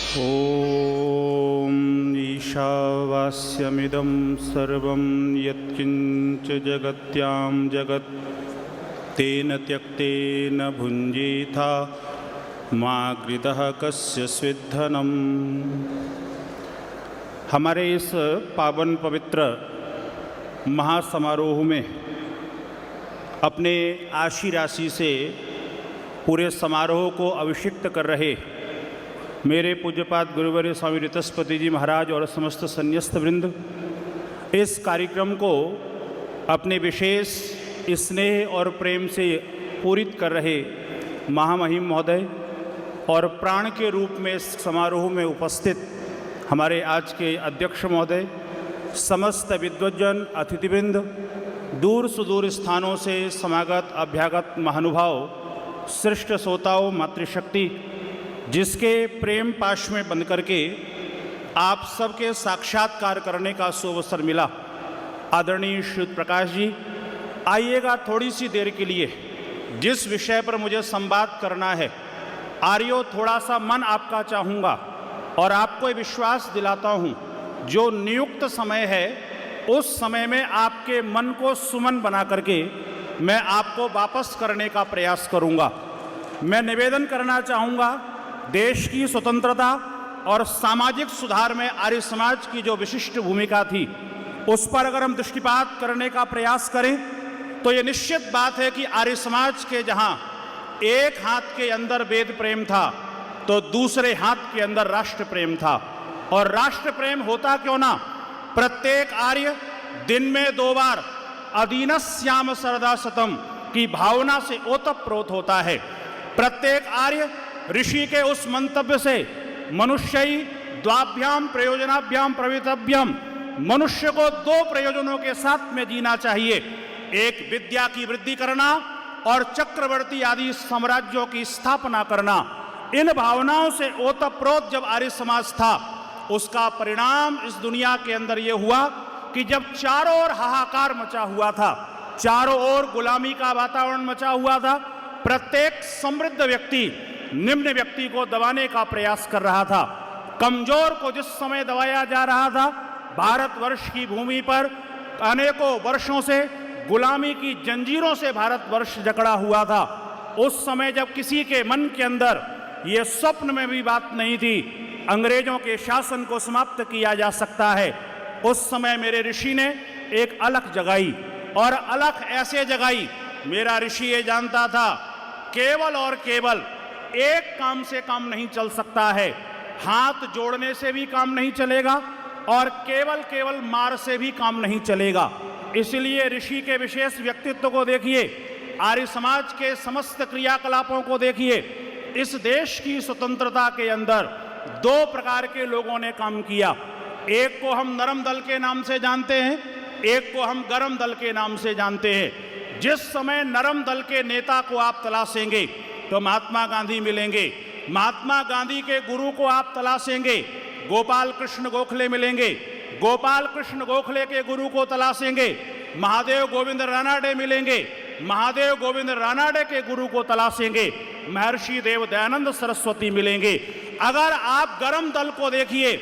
ॐ ईशावास्यमिदं सर्वं यत्किञ्च जगत्यां जगत् तेन त्यक्तेन भुञ्जीथा मा गृतः कस्य स्विद्धनम्। हमारे इस पावन पवित्र महासमारोह में अपने आशी राशि से पूरे समारोह को अभिषिक्त कर रहे मेरे पूज्यपाद गुरुवर्य स्वामी ऋतस्पति जी महाराज और समस्त संन्यस्त वृंद, इस कार्यक्रम को अपने विशेष स्नेह और प्रेम से पूरित कर रहे महामहिम महोदय और प्राण के रूप में इस समारोह में उपस्थित हमारे आज के अध्यक्ष महोदय, समस्त विद्वज्जन, अतिथिवृंद, दूर सुदूर स्थानों से समागत अभ्यागत महानुभाव, श्रेष्ठ श्रोताओं, मातृशक्ति, जिसके प्रेम पाश में बंध करके आप सबके साक्षात्कार करने का सुअवसर मिला। आदरणीय श्री प्रकाश जी, आइएगा थोड़ी सी देर के लिए जिस विषय पर मुझे संवाद करना है। आर्यो, थोड़ा सा मन आपका चाहूँगा और आपको विश्वास दिलाता हूँ, जो नियुक्त समय है उस समय में आपके मन को सुमन बना करके मैं आपको वापस करने का प्रयास करूँगा। मैं निवेदन करना चाहूँगा, देश की स्वतंत्रता और सामाजिक सुधार में आर्य समाज की जो विशिष्ट भूमिका थी उस पर अगर हम दृष्टिपात करने का प्रयास करें तो ये निश्चित बात है कि आर्य समाज के जहाँ एक हाथ के अंदर वेद प्रेम था तो दूसरे हाथ के अंदर राष्ट्र प्रेम था। और राष्ट्र प्रेम होता क्यों ना, प्रत्येक आर्य दिन में 2 बार अधीनस्याम सरदा सतम की भावना से ओतप्रोत होता है। प्रत्येक आर्य ऋषि के उस मंतव्य से मनुष्यई द्वाभ्याम प्रयोजनाभ्याम प्रवृतव्यम, मनुष्य को 2 प्रयोजनों के साथ में जीना चाहिए, एक विद्या की वृद्धि करना और चक्रवर्ती आदि साम्राज्यों की स्थापना करना। इन भावनाओं से ओतप्रोत जब आर्य समाज था, उसका परिणाम इस दुनिया के अंदर यह हुआ कि जब चारों ओर हाहाकार मचा हुआ था, चारों ओर गुलामी का वातावरण मचा हुआ था, प्रत्येक समृद्ध व्यक्ति निम्न व्यक्ति को दबाने का प्रयास कर रहा था। कमजोर को जिस समय दबाया जा रहा था, भारतवर्ष की भूमि पर अनेकों वर्षों से गुलामी की जंजीरों से भारतवर्ष जकड़ा हुआ था। उस समय जब किसी के मन के अंदर ये स्वप्न में भी बात नहीं थी अंग्रेजों के शासन को समाप्त किया जा सकता है, उस समय मेरे ऋषि ने एक अलख जगाई। और अलख ऐसे जगाई, मेरा ऋषि ये जानता था केवल और केवल एक काम से काम नहीं चल सकता है, हाथ जोड़ने से भी काम नहीं चलेगा और केवल मार से भी काम नहीं चलेगा। इसलिए ऋषि के विशेष व्यक्तित्व को देखिए, आर्य समाज के समस्त क्रियाकलापों को देखिए। इस देश की स्वतंत्रता के अंदर 2 प्रकार के लोगों ने काम किया। एक को हम नरम दल के नाम से जानते हैं, एक को हम गरम दल के नाम से जानते हैं। जिस समय नरम दल के नेता को आप तलाशेंगे तो महात्मा गांधी मिलेंगे, महात्मा गांधी के गुरु को आप तलाशेंगे, गोपाल कृष्ण गोखले मिलेंगे, गोपाल कृष्ण गोखले के गुरु को तलाशेंगे, महादेव गोविंद रानाडे मिलेंगे, महादेव गोविंद रानाडे के गुरु को तलाशेंगे, महर्षि देव दयानंद सरस्वती मिलेंगे। अगर आप गरम दल को देखिए,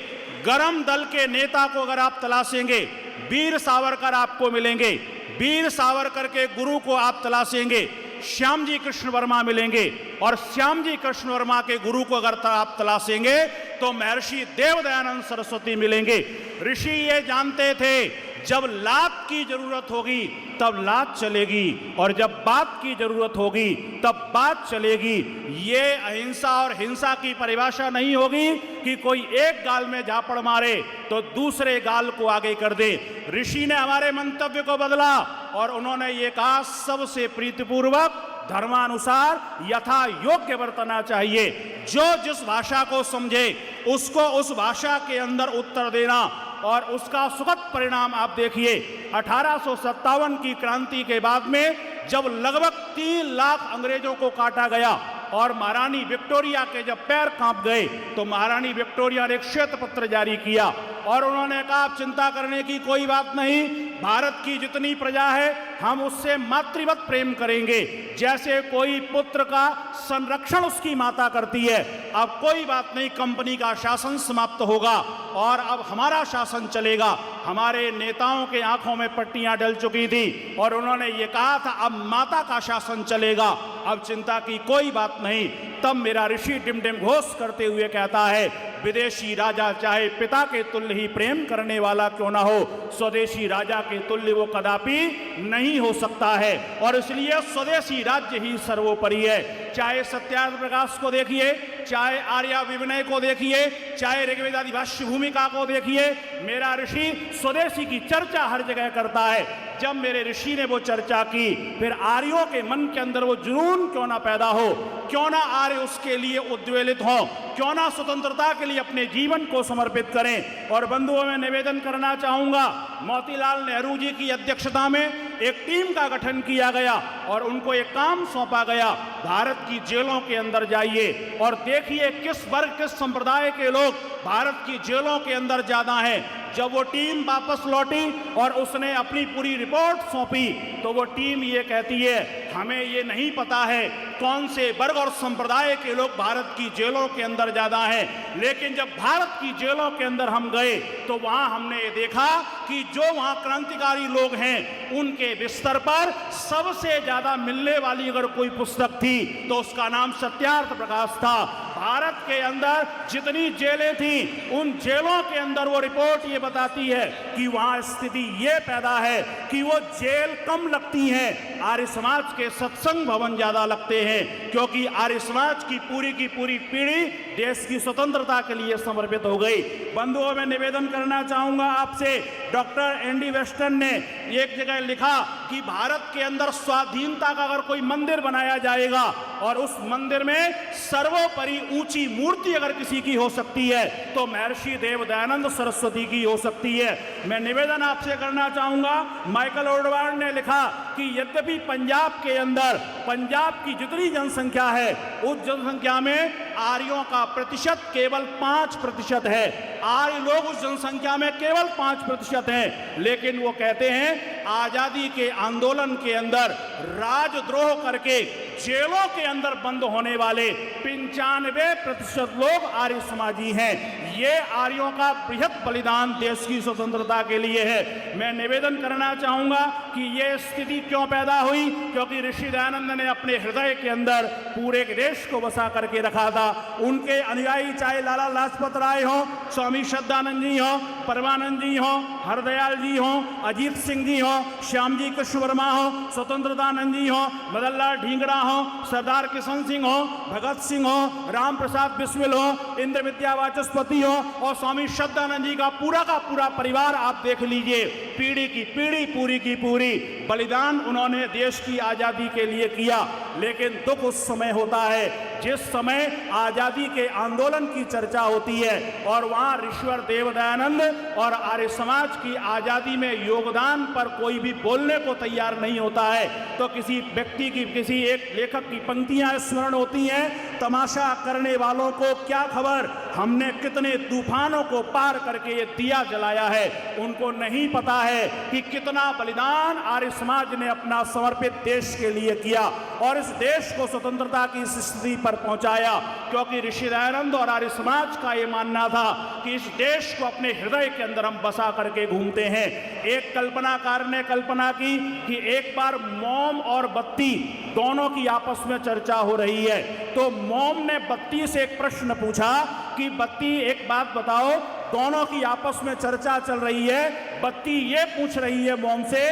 गरम दल के नेता को अगर आप तलाशेंगे, वीर सावरकर आपको मिलेंगे, वीर सावरकर के गुरु को आप तलाशेंगे, श्याम जी कृष्ण वर्मा मिलेंगे, और श्याम जी कृष्ण वर्मा के गुरु को अगर आप तलाशेंगे तो महर्षि देव दयानंद सरस्वती मिलेंगे। ऋषि ये जानते थे जब लात की जरूरत होगी तब लात चलेगी और जब बात की जरूरत होगी तब बात चलेगी। ये अहिंसा और हिंसा की परिभाषा नहीं होगी कि कोई एक गाल में झापड़ मारे तो दूसरे गाल को आगे कर दे। ऋषि ने हमारे मंतव्य को बदला और उन्होंने ये कहा, सबसे प्रीतिपूर्वक धर्मानुसार यथा योग्य बरतना चाहिए। जो जिस भाषा को समझे उसको उस भाषा के अंदर उत्तर देना, और उसका सुखद परिणाम आप देखिए। 1857 की क्रांति के बाद में जब लगभग 3 लाख अंग्रेजों को काटा गया और महारानी विक्टोरिया के जब पैर कांप गए तो महारानी विक्टोरिया ने एक श्वेत पत्र जारी किया और उन्होंने कहा, चिंता करने की कोई बात नहीं, भारत की जितनी प्रजा है हम उससे मातृवत प्रेम करेंगे, जैसे कोई पुत्र का संरक्षण उसकी माता करती है। अब कोई बात नहीं, कंपनी का शासन समाप्त होगा और अब हमारा शासन चलेगा। हमारे नेताओं के आंखों में पट्टियां डल चुकी थी और उन्होंने ये कहा था अब माता का शासन चलेगा, अब चिंता की कोई बात नहीं। तब मेरा ऋषि डिमडिम घोष करते हुए कहता है, विदेशी राजा चाहे पिता के तुल्य ही प्रेम करने वाला क्यों ना हो, स्वदेशी राजा के तुल्य वो कदापि नहीं हो सकता है। और इसलिए स्वदेशी राज्य ही सर्वोपरि है। चाहे सत्यार्थ प्रकाश को देखिए, चाहे आर्या विविनय को देखिए, चाहे ऋग्वेदादि भाष्य भूमिका को देखिए, मेरा ऋषि स्वदेशी की चर्चा हर जगह करता है। जब मेरे ऋषि ने वो चर्चा की, फिर आर्यों के मन के अंदर वो जुनून क्यों ना पैदा हो, क्यों ना आर्य उसके लिए उद्वेलित हो, क्यों ना स्वतंत्रता के लिए अपने जीवन को समर्पित करें। और बंधुओं, मैं निवेदन करना चाहूंगा, मोतीलाल नेहरू जी की अध्यक्षता में एक टीम का गठन किया गया और उनको एक काम सौंपा गया, भारत की जेलों के अंदर जाइए और देखिए किस वर्ग किस संप्रदाय के लोग भारत की जेलों के अंदर ज्यादा हैं। जब वो टीम वापस लौटी और उसने अपनी पूरी रिपोर्ट सौंपी, तो वो टीम ये कहती है, हमें ये नहीं पता है कौन से वर्ग और संप्रदाय के लोग भारत की जेलों के अंदर ज्यादा हैं, लेकिन जब भारत की जेलों के अंदर हम गए तो वहां हमने ये देखा कि जो वहां क्रांतिकारी लोग हैं, उनके बिस्तर पर सबसे ज्यादा मिलने वाली अगर कोई पुस्तक थी तो उसका नाम सत्यार्थ प्रकाश था। भारत के अंदर जितनी जेलें थी, उन जेलों के अंदर वो रिपोर्ट ये बताती है कि वहां स्थिति ये पैदा है कि वो जेल कम लगती हैं, आर्य समाज के सत्संग भवन ज्यादा लगते हैं, क्योंकि आर्य समाज की पूरी पीढ़ी देश की स्वतंत्रता के लिए समर्पित हो गई। बंधुओं, मैं निवेदन करना चाहूंगा आपसे, डॉक्टर एंडी वेस्टन ने एक जगह लिखा कि भारत के अंदर स्वाधीनता का अगर कोई मंदिर बनाया जाएगा और उस मंदिर में सर्वोपरि ऊंची मूर्ति अगर किसी की हो सकती है तो महर्षि देव दयानंद सरस्वती की हो सकती है। मैं निवेदन आपसे करना चाहूंगा, माइकल ओडवार्ड ने लिखा कि यद्यपि पंजाब के अंदर पंजाब की जितनी जनसंख्या है, उस जनसंख्या में आर्यों का प्रतिशत केवल 5% है। आर्य लोग उस जनसंख्या में केवल 5% हैं, लेकिन वो कहते हैं आजादी के आंदोलन के अंदर राजद्रोह करके जेलों के अंदर बंद होने वाले 95% लोग आर्य समाजी हैं। ये आर्यों का बृहत बलिदान देश की स्वतंत्रता के लिए है। मैं निवेदन करना चाहूंगा कि ये स्थिति क्यों पैदा हुई, क्योंकि ऋषि दयानंद ने अपने हृदय के अंदर पूरे देश को बसा करके रखा था। उनके अनुयायी चाहे लाला लाजपत राय हो, स्वामी श्रद्धानंद जी हो, परमानंद जी हो, हरदयाल जी हो, अजीत सिंह जी हो, श्यामजी कृष्ण वर्मा हो, स्वतंत्रतानंद जी हो, मदनलाल ढींगरा हो, सरदार किशन सिंह हो, भगत सिंह हो, राम प्रसाद बिस्मिल हो, इंद्र विद्या वाचस्पति हो और स्वामी श्रद्धानंद जी का पूरा परिवार आप देख लीजिए। पीढ़ी की पीढ़ी पूरी की पूरी बलिदान उन्होंने देश की आजादी के लिए किया। लेकिन दुख उस समय होता है जिस समय आजादी के आंदोलन की चर्चा होती है और वहां ऋषिवर देव दयानंद और आर्य समाज की आजादी में योगदान पर कोई भी बोलने को तैयार नहीं होता है। तो किसी व्यक्ति की, किसी एक लेखक की पंक्तियां स्मरण होती हैं, तमाशा करने वालों को क्या खबर, हमने कितने तूफानों को पार करके ये दिया जलाया है। उनको नहीं पता है कि कितना बलिदान आर्य समाज ने अपना समर्पित देश के लिए किया और इस देश को स्वतंत्रता की इस स्थिति पर पहुंचाया। क्योंकि ऋषि दयानंद और आर्य समाज का ये मानना था कि इस देश को अपने हृदय के अंदर हम बसा करके घूमते हैं। एक कल्पनाकार ने कल्पना की कि एक बार मोम और बत्ती दोनों की आपस में चर्चा हो रही है, तो मोम ने बत्ती से एक प्रश्न पूछा कि बत्ती एक बात बताओ, दोनों की आपस में चर्चा चल रही है, बत्ती ये पूछ रही है मोम से,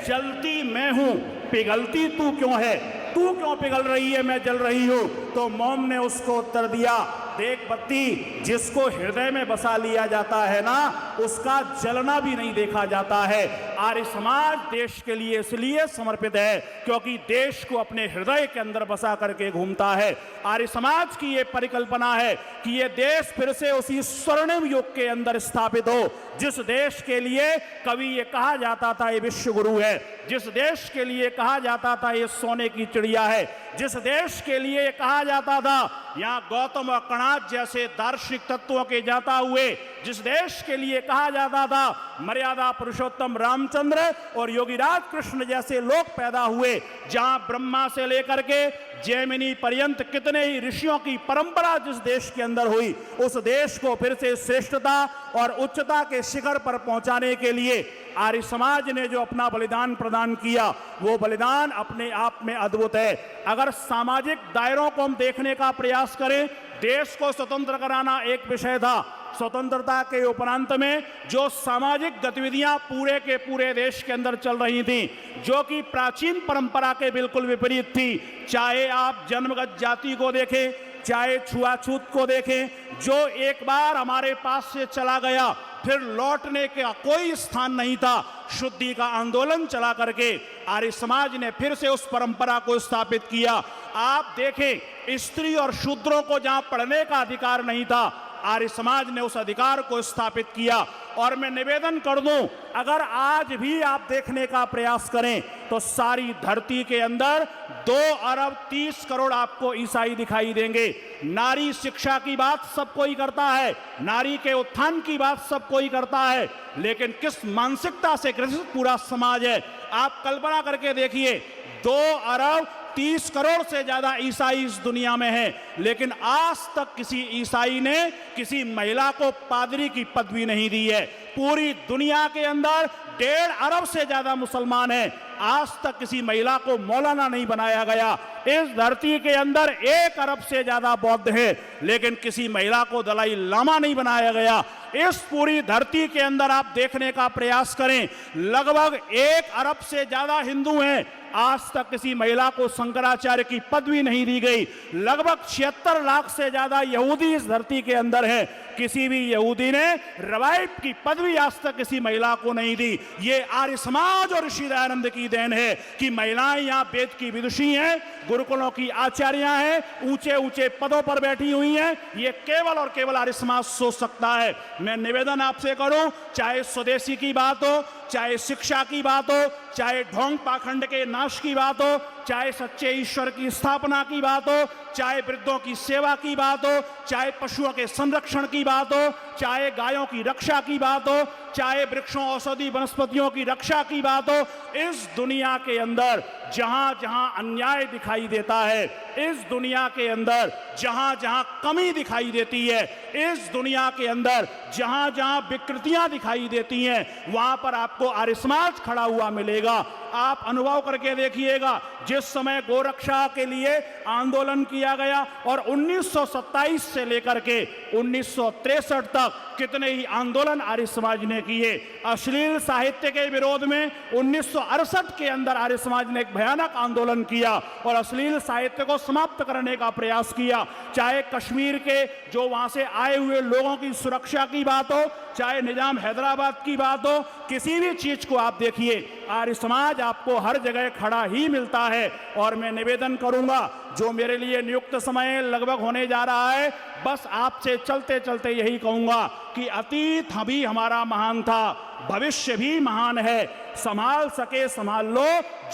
जलती मैं हूं, पिघलती तू क्यों है, तू क्यों पिघल रही है, मैं जल रही हूं। तो मोम ने उसको उत्तर दिया, देख बत्ती, जिसको हृदय में बसा लिया जाता है ना, उसका जलना भी नहीं देखा जाता है। आर्य समाज देश के लिए इसलिए समर्पित है क्योंकि देश को अपने हृदय के अंदर बसा करके घूमता है। आर्य समाज की ये परिकल्पना है कि ये देश फिर से उसी स्वर्णिम युग के अंदर स्थापित हो जिस देश के लिए कभी ये कहा जाता था ये विश्व गुरु है, जिस देश के लिए कहा जाता था ये सोने की चिड़िया है। जिस देश के लिए ये कहा जाता था यहाँ गौतम और कणाद जैसे दार्शनिक तत्वों के जाता हुए, जिस देश के लिए कहा जाता था मर्यादा पुरुषोत्तम रामचंद्र और योगीराज कृष्ण जैसे लोग पैदा हुए, जहां ब्रह्मा से लेकर के जैमिनी पर्यंत कितने ही ऋषियों की परंपरा जिस देश के अंदर हुई, उस देश को फिर से श्रेष्ठता और उच्चता के शिखर पर पहुंचाने के लिए आर्य समाज ने जो अपना बलिदान प्रदान किया, वो बलिदान अपने आप में अद्भुत है। अगर सामाजिक दायरों को हम देखने का प्रयास करें, देश को स्वतंत्र कराना एक विषय था, स्वतंत्रता के उपरांत में जो सामाजिक गतिविधियां पूरे के पूरे देश के अंदर चल रही थी, जो कि प्राचीन परंपरा के बिल्कुल विपरीत थी, चाहे आप जन्मगत जाति को देखें, चाहे छुआछूत को देखें, जो एक बार हमारे पास से चला गया फिर लौटने का कोई स्थान नहीं था। शुद्धि का आंदोलन चला करके आर्य समाज ने फिर से उस परंपरा को स्थापित किया। आप देखें, स्त्री और शूद्रों को जहां पढ़ने का अधिकार नहीं था, आर्य समाज ने उस अधिकार को स्थापित किया। और मैं निवेदन कर दूं, अगर आज भी आप देखने का प्रयास करें तो सारी धरती के अंदर 2 अरब 30 करोड़ आपको ईसाई दिखाई देंगे। नारी शिक्षा की बात सब कोई करता है, नारी के उत्थान की बात सब कोई करता है, लेकिन किस मानसिकता से ग्रसित पूरा समाज है। आप कल्पना करके देखिए, 2 अरब 30 करोड़ से ज्यादा ईसाई इस दुनिया में हैं, लेकिन आज तक किसी ईसाई ने किसी महिला को पादरी की पदवी नहीं दी है। पूरी दुनिया के अंदर 1.5 अरब से ज्यादा मुसलमान हैं, आज तक किसी महिला को मौलाना नहीं बनाया गया। इस धरती के अंदर 1 अरब से ज्यादा बौद्ध हैं, लेकिन किसी महिला को दलाई लामा नहीं बनाया गया। इस पूरी धरती के अंदर आप देखने का प्रयास करें, लगभग 1 अरब से ज्यादा हिंदू हैं, आज तक किसी महिला को शंकराचार्य की पदवी नहीं दी गई। लगभग 76 लाख से ज्यादा यहूदी इस धरती के अंदर हैं, किसी भी यहूदी ने रवाइब की पदवी आज तक किसी महिला को नहीं दी। ये आर्य समाज और ऋषि दयानंद की देन है कि महिलाएं यहाँ वेद की विदुषी हैं, गुरुकुलों की आचार्या हैं, ऊंचे ऊंचे पदों पर बैठी हुई हैं। ये केवल और केवल आर्य समाज सोच सकता है। मैं निवेदन आपसे करूं, चाहे स्वदेशी की बात हो, चाहे शिक्षा की बात हो, चाहे ढोंग पाखंड के नाश की बात हो, चाहे सच्चे ईश्वर की स्थापना की बात हो, चाहे वृद्धों की सेवा की बात हो, चाहे पशुओं के संरक्षण की बात हो, चाहे गायों की रक्षा की बात हो, चाहे वृक्षों औषधि वनस्पतियों की रक्षा की बात हो, इस दुनिया के अंदर जहां जहां अन्याय दिखाई देता है, इस दुनिया के अंदर जहां जहां कमी दिखाई देती है, इस दुनिया के अंदर जहां जहां विकृतियां दिखाई देती हैं, वहां पर आपको आर्य समाज खड़ा हुआ मिलेगा। आप अनुभव करके देखिएगा, जिस समय गोरक्षा के लिए आंदोलन किया गया और 1927 से लेकर के 1963 तक कितने ही आंदोलन आर्य समाज ने किए। अश्लील साहित्य के विरोध में 1968 के अंदर आर्य समाज ने एक भयानक आंदोलन किया और अश्लील साहित्य को समाप्त करने का प्रयास किया। चाहे कश्मीर के जो वहां से आए हुए लोगों की सुरक्षा की बात हो, चाहे निजाम हैदराबाद की बात हो, किसी भी चीज को आप देखिए, आर्य समाज आपको हर जगह खड़ा ही मिलता है। और मैं निवेदन करूंगा, जो मेरे लिए नियुक्त समय लगभग होने जा रहा है, बस आपसे चलते चलते यही कहूंगा कि अतीत भी हमारा महान था, भविष्य भी महान है। संभाल सके संभाल लो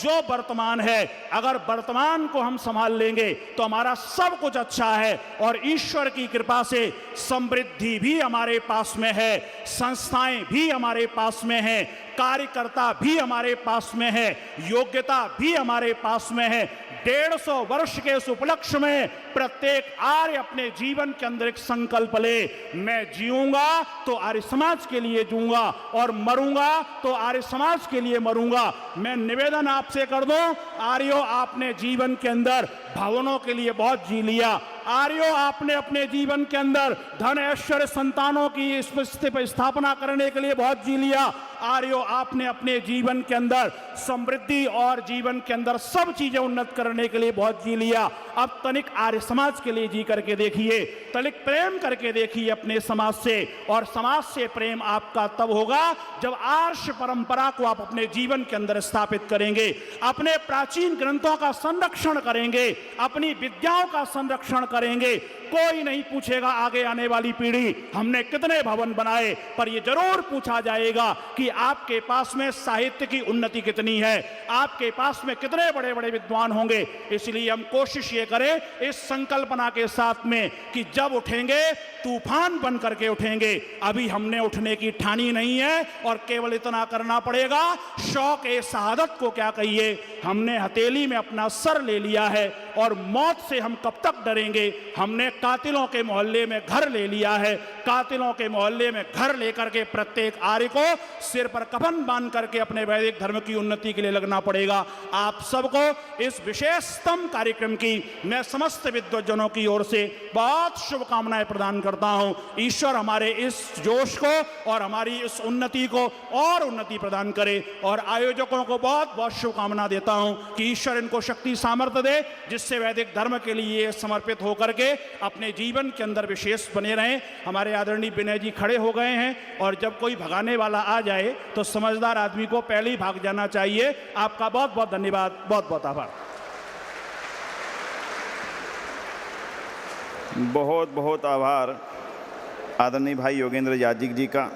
जो वर्तमान है। अगर वर्तमान को हम संभाल लेंगे तो हमारा सब कुछ अच्छा है और ईश्वर की कृपा से समृद्धि भी हमारे पास में है, संस्थाएं भी हमारे पास में है, कार्यकर्ता भी हमारे पास में है, योग्यता भी हमारे पास में है। 150 वर्ष के इस उपलक्ष्य में प्रत्येक आर्य अपने जीवन के अंदर एक संकल्प ले, मैं जीऊंगा तो आर्य समाज के लिए जीऊंगा और मरूंगा तो आर्य समाज के लिए मरूंगा। मैं निवेदन आपसे कर दूं, आर्यो आपने जीवन के अंदर भवनों के लिए बहुत जी लिया, आर्यो आपने अपने जीवन के अंदर धन ऐश्वर्य संतानों की स्थापना करने के लिए बहुत जी लिया, आर्यो आपने अपने जीवन के अंदर समृद्धि और जीवन के अंदर सब चीजें उन्नत करने के लिए बहुत जी लिया। अब तनिक आर्य समाज के लिए जी करके देखिए, तनिक प्रेम करके देखिए अपने समाज से, और समाज से प्रेम आपका तब होगा जब आर्ष परंपरा को आप अपने जीवन के अंदर स्थापित करेंगे, अपने प्राचीन ग्रंथों का संरक्षण करेंगे, अपनी विद्याओं का संरक्षण करेंगे, कोई नहीं पूछेगा आगे आने वाली पीढ़ी हमने कितने भवन बनाए, पर यह जरूर पूछा जाएगा कि आपके पास में साहित्य की उन्नति कितनी है, आपके पास में कितने बड़े बड़े विद्वान होंगे। इसलिए हम कोशिश ये करें इस संकल्पना के साथ में कि जब उठेंगे तूफान बन करके उठेंगे। अभी हमने उठने की ठानी नहीं है और केवल इतना करना पड़ेगा, शौक ए शहादत को क्या कहिए, हमने हथेली में अपना सर ले लिया है और मौत से हम कब तक डरेंगे। हमने कातिलों के मोहल्ले में घर ले लिया है, कातिलों के मोहल्ले में घर लेकर के प्रत्येक आर्य को सिर पर कफन बांध करके अपने वैदिक धर्म की उन्नति के लिए लगना पड़ेगा। आप सबको इस विशेषतम कार्यक्रम की मैं समस्त विद्वज्जनों की ओर से बहुत शुभकामनाएं प्रदान करता हूं। ईश्वर हमारे इस जोश को और हमारी इस उन्नति को और उन्नति प्रदान करे और आयोजकों को बहुत बहुत शुभकामना देता हूं कि ईश्वर इनको शक्ति सामर्थ्य दे, जिससे वैदिक धर्म के लिए समर्पित होकर के अपने जीवन के अंदर विशेष बने रहें। हमारे आदरणीय विनय जी खड़े हो गए हैं और जब कोई भगाने वाला आ जाए तो समझदार आदमी को पहले ही भाग जाना चाहिए। आपका बहुत बहुत धन्यवाद, बहुत बहुत आभार। बहुत बहुत आभार आदरणीय भाई योगेंद्र याजिक जी का।